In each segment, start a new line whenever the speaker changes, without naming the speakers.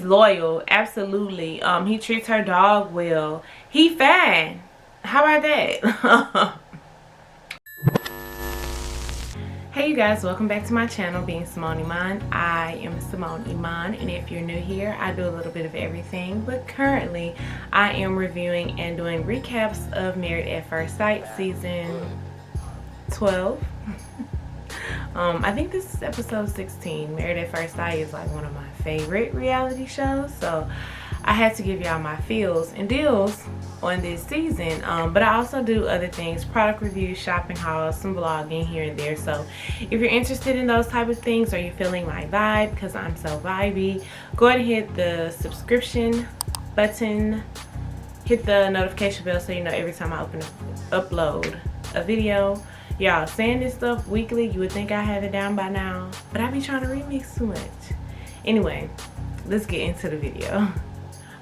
He's loyal, absolutely. He treats her dog well. He fine. How about that? Hey you guys, welcome back to my channel, Being Simone Iman. I am Simone Iman, and if you're new here, I do a little bit of everything, but currently I am reviewing and doing recaps of Married at First Sight season 12. I think this is episode 16. Married at First Sight is like one of my favorite reality shows, so I had to give y'all my feels and deals on this season. But I also do other things, product reviews, shopping hauls, some vlogging here and there. So if you're interested in those type of things, or you're feeling my vibe, because I'm so vibey, go ahead and hit the subscription button, hit the notification bell so you know every time I upload a video. Y'all, saying this stuff weekly, you would think I have it down by now, but I be trying to remix too much. Anyway, let's get into the video.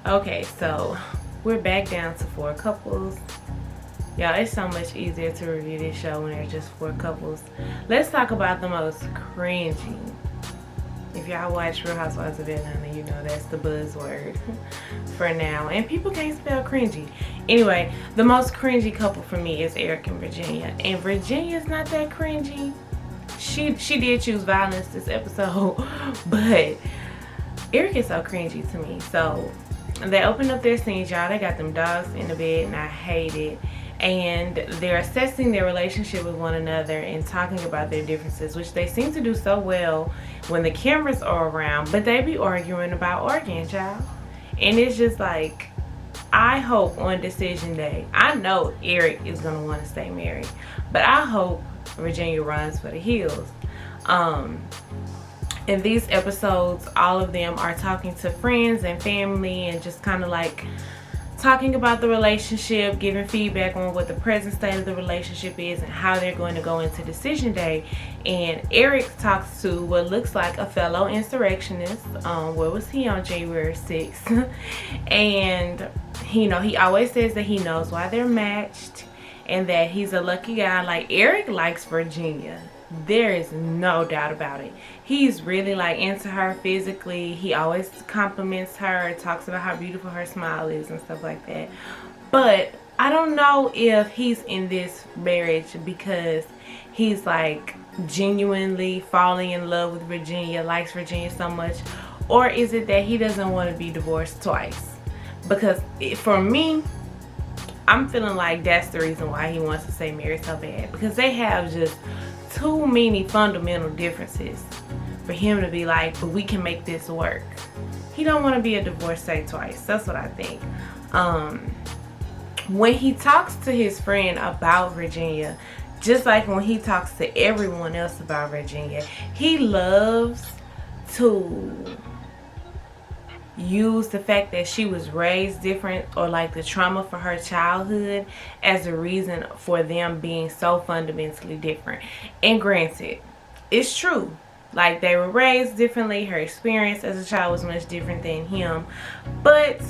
Okay, so we're back down to 4 couples. Y'all, it's so much easier to review this show when there's just 4 couples. Let's talk about the most cringy. If y'all watch Real Housewives of Atlanta, you know that's the buzzword for now. And people can't spell cringy. Anyway, the most cringy couple for me is Erik and Virginia. And Virginia's not that cringy. She did choose violence this episode, but Erik is so cringy to me. So they opened up their scenes, y'all. They got them dogs in the bed, and I hate it. And they're assessing their relationship with one another and talking about their differences, which they seem to do so well when the cameras are around, but they be arguing about organs, y'all. And it's just like, I hope on decision day, I know Erik is gonna want to stay married, but I hope Virginia runs for the hills. In these episodes, all of them are talking to friends and family and just kind of like talking about the relationship, giving feedback on what the present state of the relationship is and how they're going to go into decision day. And Erik talks to what looks like a fellow insurrectionist. Where was he on January 6th? And he always says that he knows why they're matched and that he's a lucky guy. Like, Erik likes Virginia. There is no doubt about it. He's really like into her physically. He always compliments her, talks about how beautiful her smile is and stuff like that. But I don't know if he's in this marriage because he's like genuinely falling in love with Virginia, likes Virginia so much, or is it that he doesn't want to be divorced twice? Because for me, I'm feeling like that's the reason why he wants to stay married so bad, because they have just too many fundamental differences for him to be like, but we can make this work. He don't want to be a divorcee twice. That's what I think. When he talks to his friend about Virginia, just like when he talks to everyone else about Virginia, he loves to use the fact that she was raised different, or like the trauma for her childhood, as a reason for them being so fundamentally different. And granted, it's true, like they were raised differently, her experience as a child was much different than him, but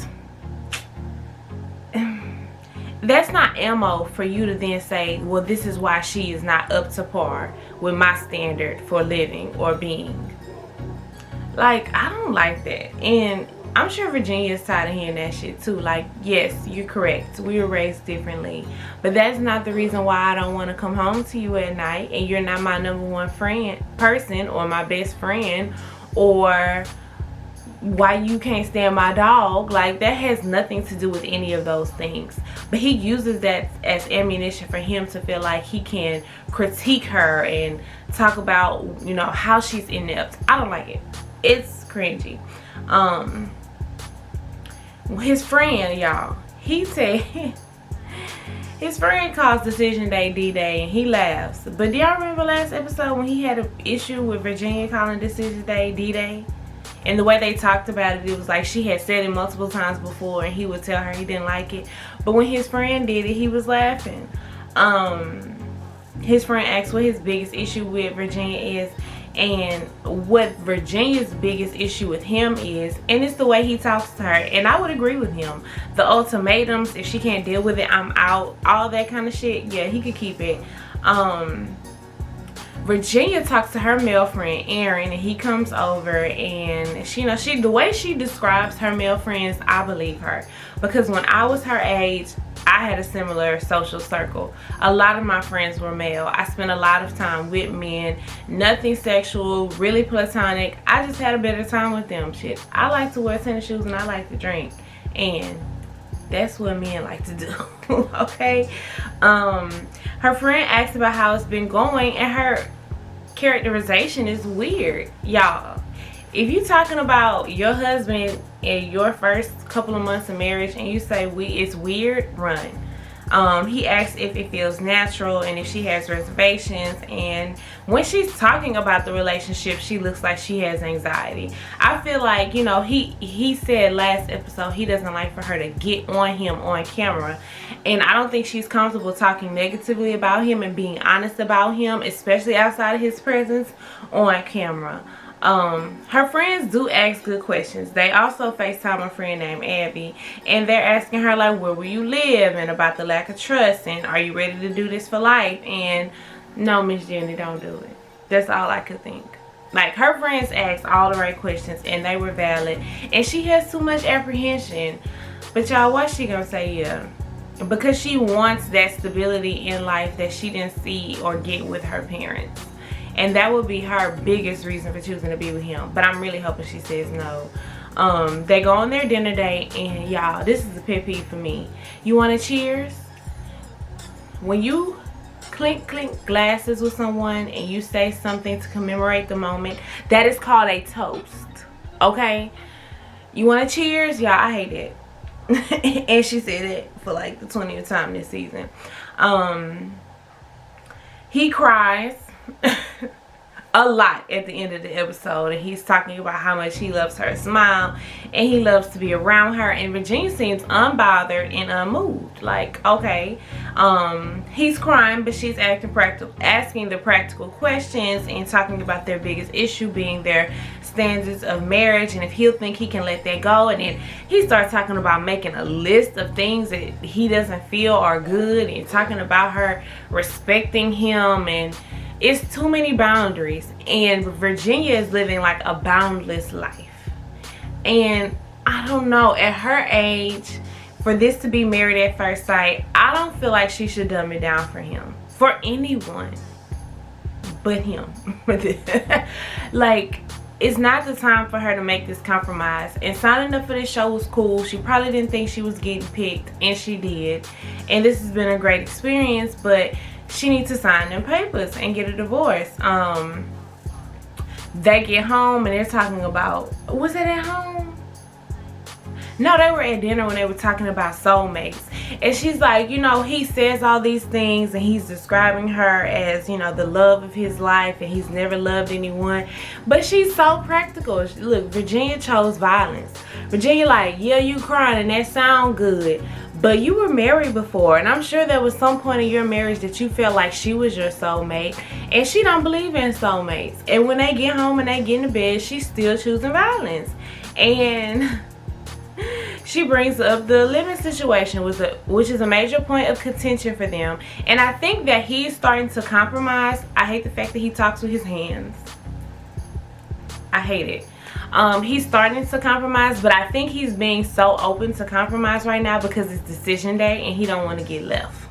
that's not ammo for you to then say, well, this is why she is not up to par with my standard for living or being. Like, I don't like that. And I'm sure Virginia is tired of hearing that shit too. Like, yes, you're correct. We were raised differently. But that's not the reason why I don't want to come home to you at night, and you're not my #1 person or my best friend, or why you can't stand my dog. Like, that has nothing to do with any of those things. But he uses that as ammunition for him to feel like he can critique her and talk about, how she's inept. I don't like it. It's cringy. His friend, y'all, he said his friend calls decision day D-Day, and he laughs. But do y'all remember last episode when he had an issue with Virginia calling decision day D-Day? And the way they talked about it, it was like she had said it multiple times before, and he would tell her he didn't like it. But when his friend did it, he was laughing. His friend asked what his biggest issue with Virginia is, and what Virginia's biggest issue with him is, and it's the way he talks to her. And I would agree with him. The ultimatums, if she can't deal with it, I'm out, all that kind of shit, yeah, he could keep it. Virginia talks to her male friend Aaron, and he comes over, and the way she describes her male friends, I believe her, because when I was her age, I had a similar social circle. A lot of my friends were male. I spent a lot of time with men, nothing sexual, really platonic. I just had a better time with them. Shit, I like to wear tennis shoes and I like to drink, and that's what men like to do. Okay. Her friend asked about how it's been going, and her characterization is weird. Y'all, if you talking about your husband in your first couple of months of marriage and you say it's weird, run. He asks if it feels natural and if she has reservations, and when she's talking about the relationship, she looks like she has anxiety. I feel like, he said last episode he doesn't like for her to get on him on camera, and I don't think she's comfortable talking negatively about him and being honest about him, especially outside of his presence on camera. Her friends do ask good questions. They also FaceTime a friend named Abby, and they're asking her, like, where will you live, and about the lack of trust, and are you ready to do this for life? And no, Miss Jenny, don't do it. That's all I could think. Like, her friends asked all the right questions, and they were valid, and she has too much apprehension. But y'all, why she gonna say yeah? Because she wants that stability in life that she didn't see or get with her parents. And that would be her biggest reason for choosing to be with him. But I'm really hoping she says no. They go on their dinner date, and y'all, this is a pet peeve for me. You want to cheers? When you clink glasses with someone and you say something to commemorate the moment, that is called a toast. Okay? You want to cheers? Y'all, I hate it. And she said it for like the 20th time this season. He cries a lot at the end of the episode, and he's talking about how much he loves her smile and he loves to be around her, and Virginia seems unbothered and unmoved. Like, okay, he's crying, but she's asking the practical questions and talking about their biggest issue being their standards of marriage, and if he'll think he can let that go. And then he starts talking about making a list of things that he doesn't feel are good, and talking about her respecting him, and it's too many boundaries, and Virginia is living like a boundless life. And I don't know, at her age, for this to be married at first sight, I don't feel like she should dumb it down for him, for anyone but him. Like, it's not the time for her to make this compromise. And signing up for this show was cool. She probably didn't think she was getting picked, and she did, and this has been a great experience, but she needs to sign them papers and get a divorce. They get home and they're talking about, was it at home? No, they were at dinner when they were talking about soulmates. And she's like, he says all these things and he's describing her as, the love of his life, and he's never loved anyone. But she's so practical. Look, Virginia chose violence. Virginia like, yeah, you crying and that sound good, but you were married before, and I'm sure there was some point in your marriage that you felt like she was your soulmate, and she don't believe in soulmates. And when they get home and they get into bed, she's still choosing violence. And she brings up the living situation, which is a major point of contention for them. And I think that he's starting to compromise. I hate the fact that he talks with his hands. I hate it. He's starting to compromise, but I think he's being so open to compromise right now because it's decision day and he don't want to get left.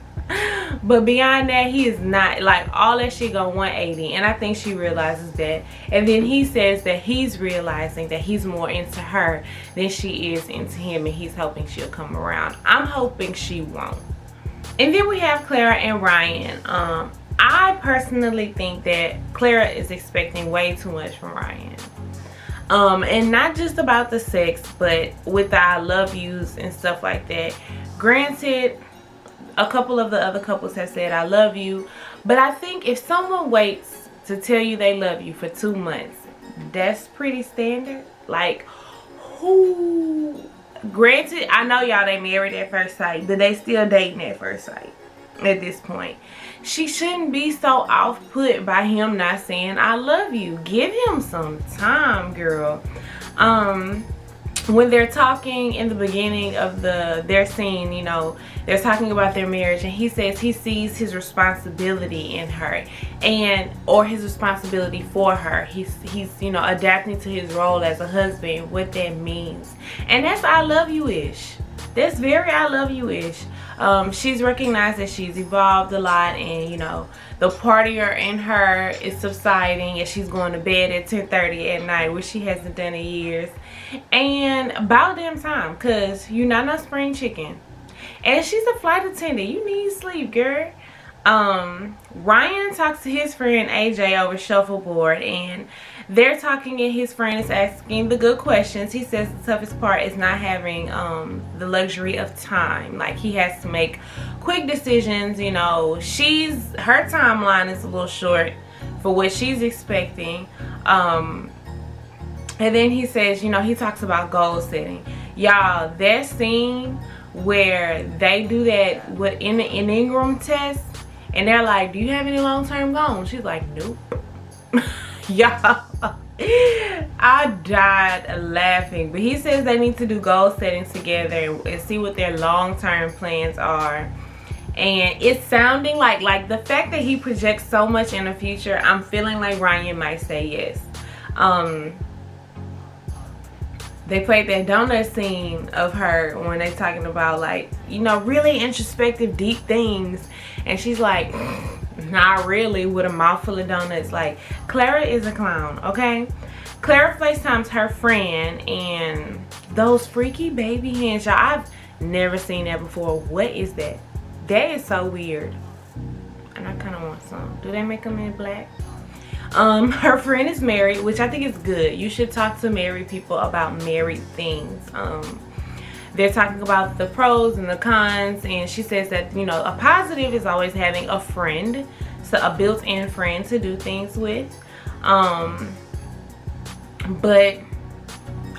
But beyond that, he is not, like, all that shit go 180, and I think she realizes that. And then he says that he's realizing that he's more into her than she is into him, and he's hoping she'll come around. I'm hoping she won't. And then we have Clara and Ryan. I personally think that Clara is expecting way too much from Ryan. And not just about the sex, but with the I love yous and stuff like that. Granted, a couple of the other couples have said I love you, but I think if someone waits to tell you they love you for 2 months, that's pretty standard. Like, who? Granted, I know y'all they married at first sight, but they still dating at first sight at this point. She shouldn't be so off-put by him not saying I love you. Give him some time, girl. when they're talking in the beginning of their scene, you know, they're talking about their marriage, and he says he sees his responsibility in her, or his responsibility for her. He's you know, adapting to his role as a husband, what that means. And that's I love you-ish. That's very I love you-ish. She's recognized that she's evolved a lot, and you know, the partier in her is subsiding, and she's going to bed at 10:30 at night, which she hasn't done in years. And about damn time, cause you're not no spring chicken. And she's a flight attendant. You need sleep, girl. Ryan talks to his friend AJ over shuffleboard, and they're talking, and his friend is asking the good questions. He says the toughest part is not having the luxury of time. Like, he has to make quick decisions. You know, her timeline is a little short for what she's expecting. And then he says, you know, he talks about goal setting. Y'all, that scene where they do that in the Enneagram test, and they're like, do you have any long-term goals? She's like, nope. Y'all, I died laughing. But he says they need to do goal setting together and see what their long-term plans are. And it's sounding like the fact that he projects so much in the future, I'm feeling like Ryan might say yes. They played that donut scene of her when they're talking about, like, you know, really introspective, deep things. And she's like, not really, with a mouthful of donuts. Like, Clara is a clown, okay? Clara FaceTimes her friend, and those freaky baby hands, y'all, I've never seen that before. What is that? That is so weird. And I kind of want some. Do they make them in black? Her friend is married, which I think is good. You should talk to married people about married things. They're talking about the pros and the cons, and she says that, you know, a positive is always having a friend, so a built-in friend to do things with. But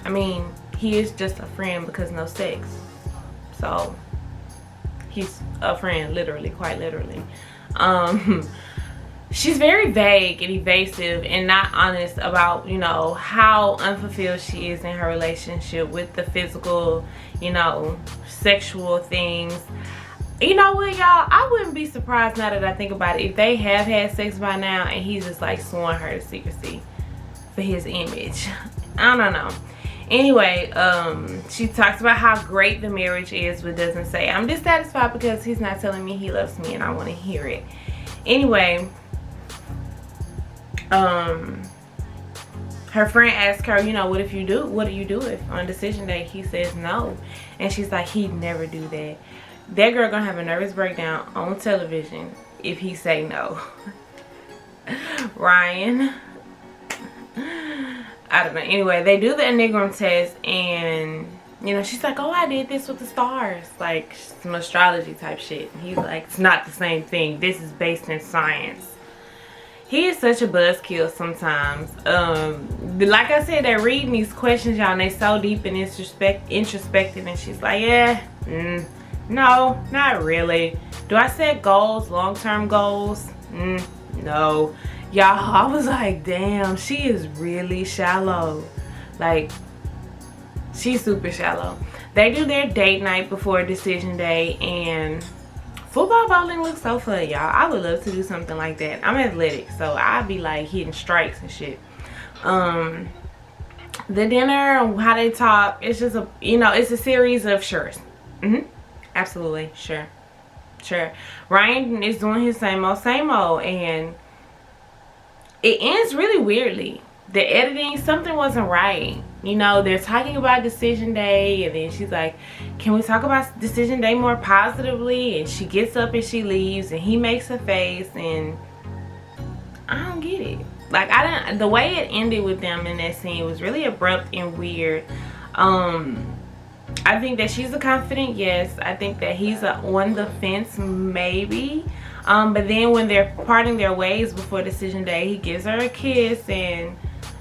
I mean, he is just a friend because no sex, so he's a friend, literally, quite literally. She's very vague and evasive and not honest about, you know, how unfulfilled she is in her relationship with the physical, you know, sexual things. You know what, y'all? I wouldn't be surprised, now that I think about it, if they have had sex by now and he's just like sworn her to secrecy for his image. I don't know. Anyway, she talks about how great the marriage is, but doesn't say, I'm dissatisfied because he's not telling me he loves me and I want to hear it. Anyway, her friend asks her, you know, what do you do if on decision day he says no? And she's like, he'd never do that. That girl gonna have a nervous breakdown on television if he say no. Ryan, I don't know. Anyway, they do the Enneagram test, and you know, she's like, oh, I did this with the stars, like some astrology type shit. And he's like, it's not the same thing. This is based in science. He is such a buzzkill sometimes. Like I said, they're reading these questions, y'all, and they so deep and introspective, and she's like, yeah, no, not really. Do I set goals, long-term goals? No. Y'all, I was like, damn, she is really shallow. Like, she's super shallow. They do their date night before decision day, and football bowling looks so fun, y'all. I would love to do something like that. I'm athletic, so I'd be like hitting strikes and shit. The dinner, how they talk, it's just a, you know, it's a series of sures. Absolutely, sure. Ryan is doing his same old, and it ends really weirdly. The editing, something wasn't right. You know, they're talking about decision day, and then she's like, can we talk about decision day more positively? And she gets up and she leaves, and he makes a face, and I don't get it. Like, the way it ended with them in that scene was really abrupt and weird. I think that she's a confident yes. I think that he's on the fence, maybe. But then when they're parting their ways before decision day, he gives her a kiss, and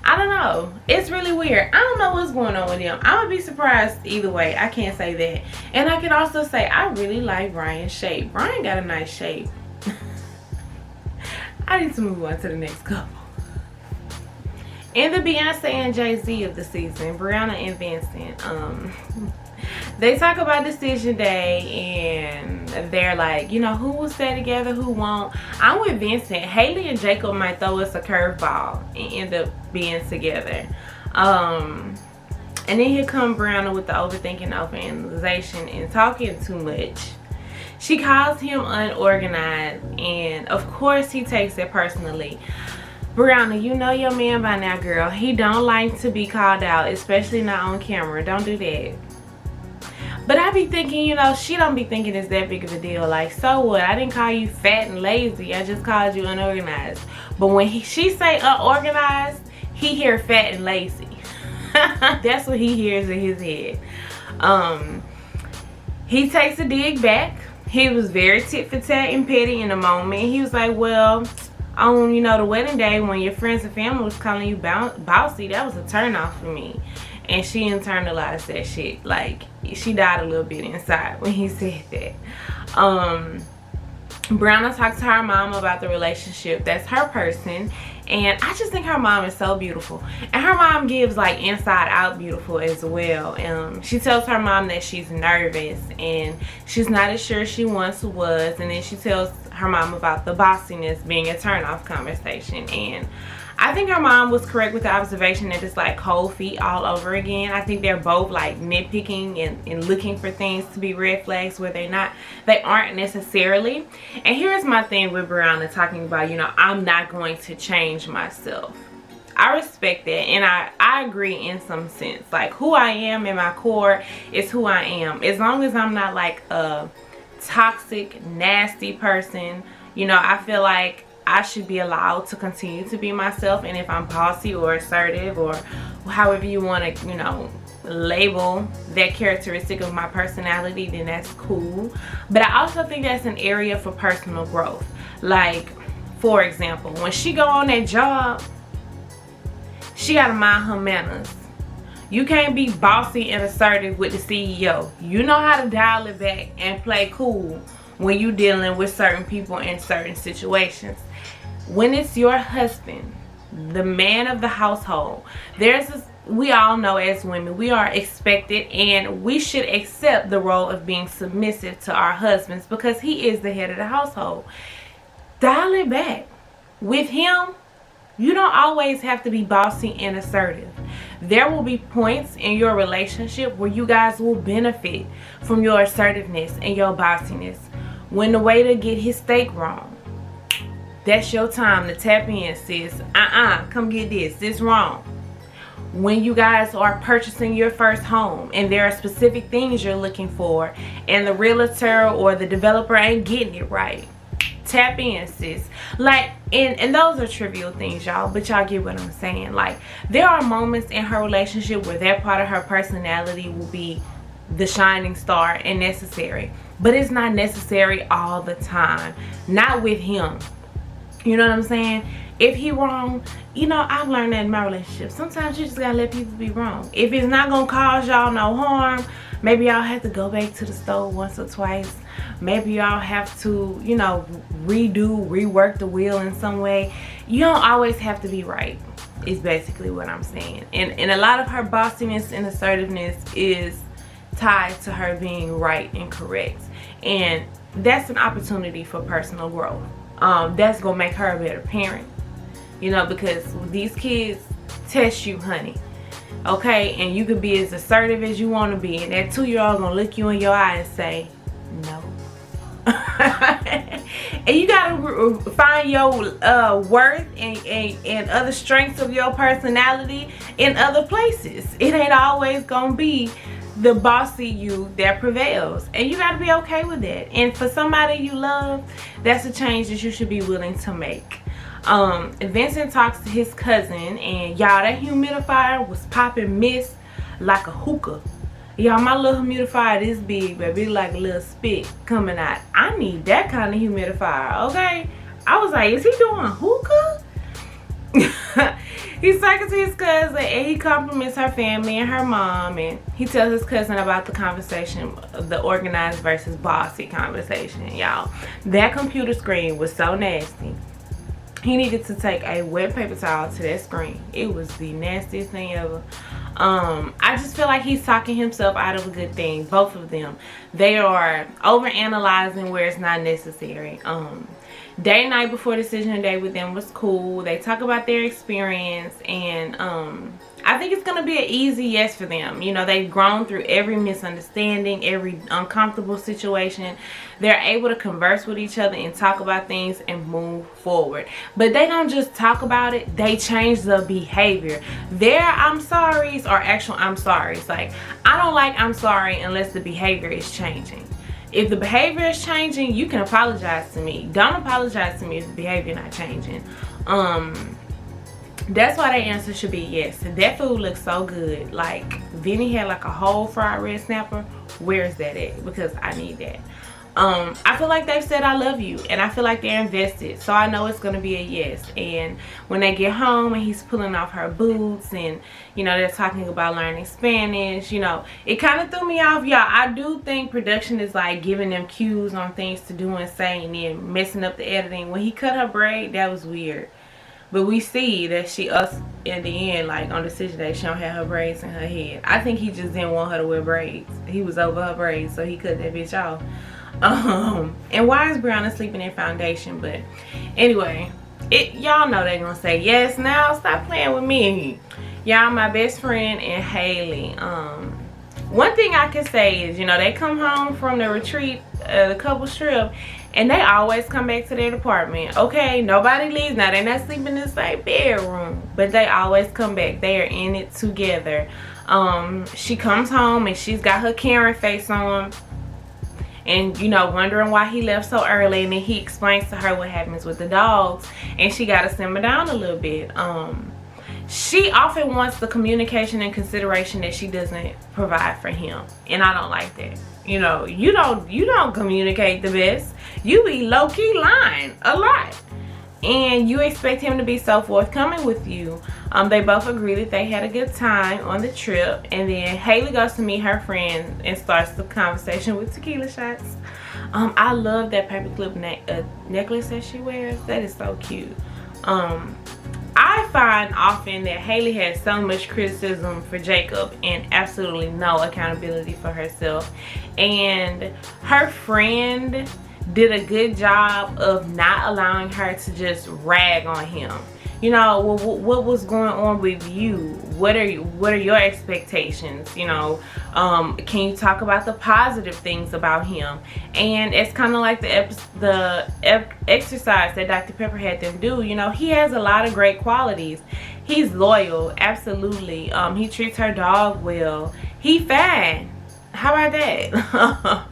I don't know. It's really weird. I don't know what's going on with them. I would be surprised either way. I can't say that. And I can also say I really like Brian's shape. Brian got a nice shape. I need to move on to the next couple. In the Beyonce and Jay-Z of the season, Briana and Vincent, they talk about decision day and they're like, you know, who will stay together, who won't. I'm with Vincent. Haley and Jacob might throw us a curveball and end up being together. And then here come Brianna with the overthinking, overanalyzation, and talking too much. She calls him unorganized, and of course he takes it personally. Brianna, you know your man by now, girl. He don't like to be called out, especially not on camera. Don't do that. But I be thinking, you know, she don't be thinking it's that big of a deal. Like, so what? I didn't call you fat and lazy. I just called you unorganized. But when she say unorganized, he hear fat and lazy. That's what he hears in his head. He takes a dig back. He was very tit for tat and petty in the moment. He was like, well, on, you know, the wedding day when your friends and family was calling you bossy, that was a turn off for me. And she internalized that shit. Like, she died a little bit inside when he said that. Brianna talked to her mom about the relationship. That's her person. And I just think her mom is so beautiful. And her mom gives like inside out beautiful as well. She tells her mom that she's nervous and she's not as sure she once was. And then she tells her mom about the bossiness being a turn-off conversation. And I think her mom was correct with the observation that it's like cold feet all over again. I think they're both like nitpicking and looking for things to be red flags where they aren't necessarily. And here's my thing with Brianna talking about, you know, I'm not going to change myself. I respect that, and I agree in some sense. Like, who I am in my core is who I am. As long as I'm not like a toxic, nasty person, you know, I feel like I should be allowed to continue to be myself. And if I'm bossy or assertive or however you want to, you know, label that characteristic of my personality, then that's cool. But I also think that's an area for personal growth. Like, for example, when she go on that job, she gotta mind her manners. You can't be bossy and assertive with the CEO. You know how to dial it back and play cool when you're dealing with certain people in certain situations. When it's your husband, the man of the household, we all know as women, we are expected and we should accept the role of being submissive to our husbands because he is the head of the household. Dial it back. With him, you don't always have to be bossy and assertive. There will be points in your relationship where you guys will benefit from your assertiveness and your bossiness. When the waiter get his steak wrong, that's your time to tap in, sis. Come get this. This wrong. When you guys are purchasing your first home and there are specific things you're looking for and the realtor or the developer ain't getting it right, tap in, sis. Like, and those are trivial things, y'all, but y'all get what I'm saying. Like, there are moments in her relationship where that part of her personality will be the shining star and necessary, but it's not necessary all the time. Not with him. You know what I'm saying? If he wrong, you know, I've learned that in my relationship. Sometimes you just gotta let people be wrong. If it's not gonna cause y'all no harm, maybe y'all have to go back to the stove once or twice. Maybe y'all have to, you know, rework the wheel in some way. You don't always have to be right, is basically what I'm saying. And a lot of her bossiness and assertiveness is tied to her being right and correct. And that's an opportunity for personal growth. That's gonna make her a better parent, you know, because these kids test you, honey. Okay, and you can be as assertive as you want to be, and that 2-year-old gonna look you in your eye and say no. And you gotta find your worth and other strengths of your personality in other places. It ain't always gonna be the bossy you that prevails, and you got to be okay with that. And for somebody you love, that's a change that you should be willing to make. Vincent talks to his cousin, and y'all, that humidifier was popping mist like a hookah. Y'all, my little humidifier this big, baby, like a little spit coming out. I need that kind of humidifier, okay? I was like, is he doing hookah? He's talking to his cousin and he compliments her family and her mom, and he tells his cousin about the conversation, the organized versus bossy conversation, y'all. That computer screen was so nasty. He needed to take a wet paper towel to that screen. It was the nastiest thing ever. I just feel like he's talking himself out of a good thing. Both of them. They are overanalyzing where it's not necessary. Day night before decision day with them was cool. They talk about their experience, and I think it's gonna be an easy yes for them. You know, they've grown through every misunderstanding, every uncomfortable situation. They're able to converse with each other and talk about things and move forward. But they don't just talk about it, they change the behavior. Their I'm sorries are actual I'm sorries. Like, I don't like I'm sorry unless the behavior is changing. If the behavior is changing, you can apologize to me. Don't apologize to me if the behavior not changing. That's why that answer should be yes. That food looks so good. Like, Vinny had like a whole fried red snapper. Where is that at? Because I need that. I feel like they've said I love you, and I feel like they're invested, so I know it's gonna be a yes. And when they get home and he's pulling off her boots, and you know, they're talking about learning Spanish, you know, it kind of threw me off, y'all. I do think production is like giving them cues on things to do and say, and then messing up the editing. When he cut her braid, that was weird. But we see that in the end, like on decision day, she don't have her braids in her head. I think he just didn't want her to wear braids. He was over her braids, so he cut that bitch off. And why is Brianna sleeping in foundation? But anyway, y'all know they're gonna say yes now. Stop playing with me. Y'all, my best friend and Haley. One thing I can say is, you know, they come home from the retreat, the couple's trip, and they always come back to their apartment. Okay, nobody leaves. Now, they're not sleeping in the same bedroom, but they always come back. They are in it together. She comes home and she's got her Karen face on, and you know, wondering why he left so early. And then he explains to her what happens with the dogs, and she got to simmer down a little bit. She often wants the communication and consideration that she doesn't provide for him, and I don't like that. You know, you don't communicate the best. You be low-key lying a lot, and you expect him to be so forthcoming with you. They both agree that they had a good time on the trip, and then Haley goes to meet her friend and starts the conversation with tequila shots. I love that paperclip necklace that she wears. That is so cute. I find often that Haley has so much criticism for Jacob and absolutely no accountability for herself. And her friend did a good job of not allowing her to just rag on him. You know, what was going on with you? What are your expectations? You know, can you talk about the positive things about him? And it's kind of like the exercise that Dr. Pepper had them do. You know, he has a lot of great qualities. He's loyal, absolutely. He treats her dog well. He fine. How about that?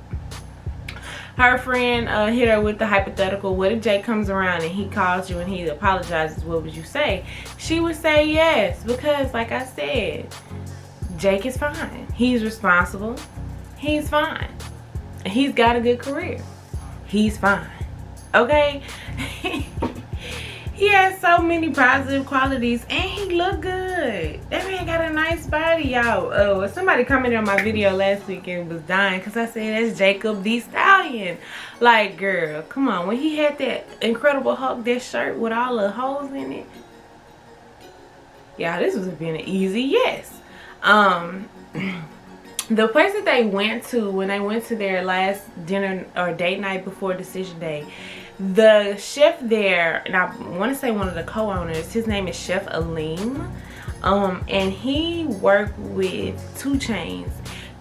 Her friend hit her with the hypothetical, what if Jake comes around and he calls you and he apologizes, what would you say? She would say yes, because like I said, Jake is fine. He's responsible. He's fine. He's got a good career. He's fine. Okay? He has so many positive qualities, and he look good. That man got a nice body, y'all. Somebody commented on my video last week and was dying because I said that's Jacob the Stallion. Like, girl, come on. When he had that Incredible Hulk, that shirt with all the holes in it, yeah, this was been an easy yes. The place that they went to when they went to their last dinner or date night before decision day, the chef there, and I want to say one of the co-owners, his name is Chef Aleem, and he worked with 2 Chainz.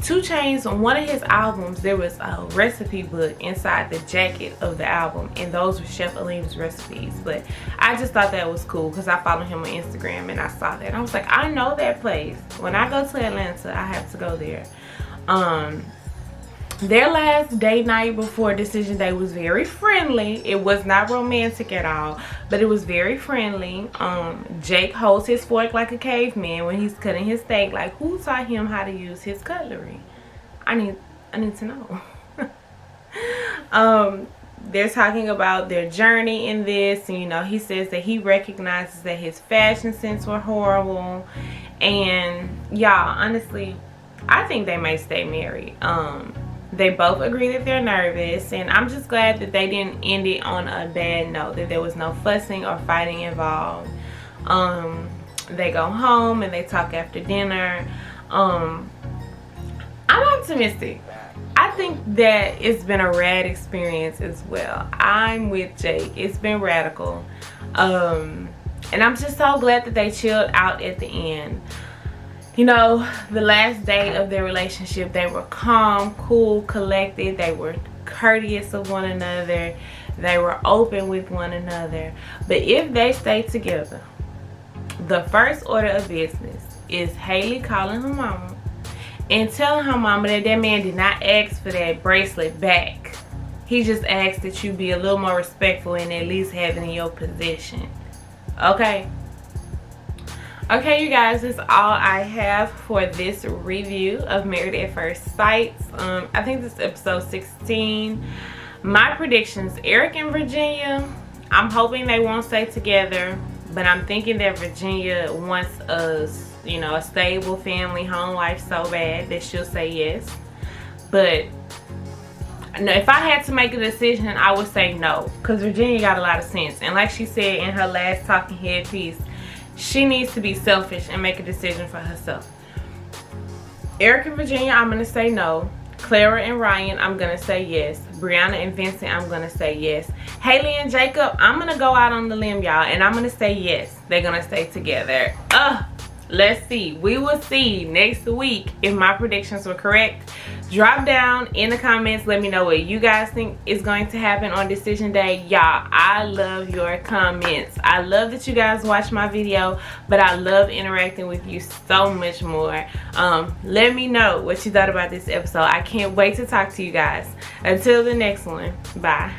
2 Chainz, on one of his albums, there was a recipe book inside the jacket of the album, and those were Chef Aleem's recipes. But I just thought that was cool because I follow him on Instagram and I saw that. I was like, I know that place. When I go to Atlanta, I have to go there. Their last date night before decision day was very friendly. It was not romantic at all, but it was very friendly. Jake holds his fork like a caveman when he's cutting his steak. Like, who taught him how to use his cutlery? I need to know. They're talking about their journey in this, and you know, he says that he recognizes that his fashion sense were horrible. And y'all, honestly, I think they may stay married. They both agree that they're nervous, and I'm just glad that they didn't end it on a bad note, that there was no fussing or fighting involved. They go home and they talk after dinner. I'm optimistic. I think that it's been a rad experience as well. I'm with Jake. It's been radical. And I'm just so glad that they chilled out at the end. You know, the last day of their relationship, they were calm, cool, collected. They were courteous of one another. They were open with one another. But if they stay together, the first order of business is Haley calling her mama and telling her mama that that man did not ask for that bracelet back. He just asked that you be a little more respectful and at least have it in your possession. Okay? Okay, you guys, that's all I have for this review of Married at First Sight. I think this is episode 16. My predictions, Erik and Virginia, I'm hoping they won't stay together, but I'm thinking that Virginia wants a stable family, home life so bad that she'll say yes. But no, if I had to make a decision, I would say no, because Virginia got a lot of sense. And like she said in her last talking head piece, she needs to be selfish and make a decision for herself. Erik and Virginia, I'm going to say no. Clara and Ryan, I'm going to say yes. Brianna and Vincent, I'm going to say yes. Haley and Jacob, I'm going to go out on the limb, y'all, and I'm going to say yes. They're going to stay together. Let's see. We will see next week if my predictions were correct. Drop down in the comments. Let me know what you guys think is going to happen on decision day. Y'all, I love your comments. I love that you guys watch my video, but I love interacting with you so much more. Let me know what you thought about this episode. I can't wait to talk to you guys. Until the next one. Bye.